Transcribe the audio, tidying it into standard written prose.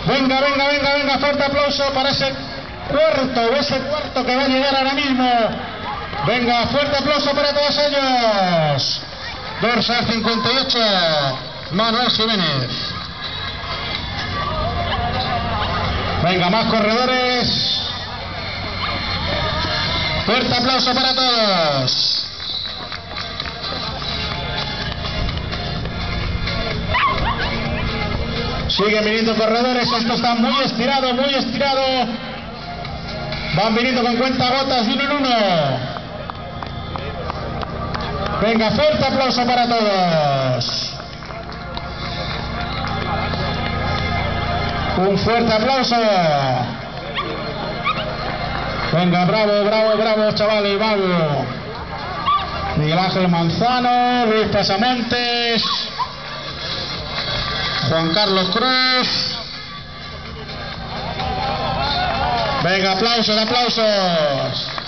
Venga, venga, venga, venga, fuerte aplauso para ese cuarto que va a llegar ahora mismo. Venga, fuerte aplauso para todos ellos. Dorsal 58, Manuel Jiménez. Venga, más corredores. Fuerte aplauso para todos. Siguen viniendo corredores, esto está muy estirado, muy estirado. Van viniendo con cuentagotas de uno en uno. Venga, fuerte aplauso para todos. Un fuerte aplauso. Venga, bravo, bravo, bravo, chavales, bravo. Miguel Ángel Manzano, Luis Pasamontes, Juan Carlos Cruz. Venga, aplausos, aplausos.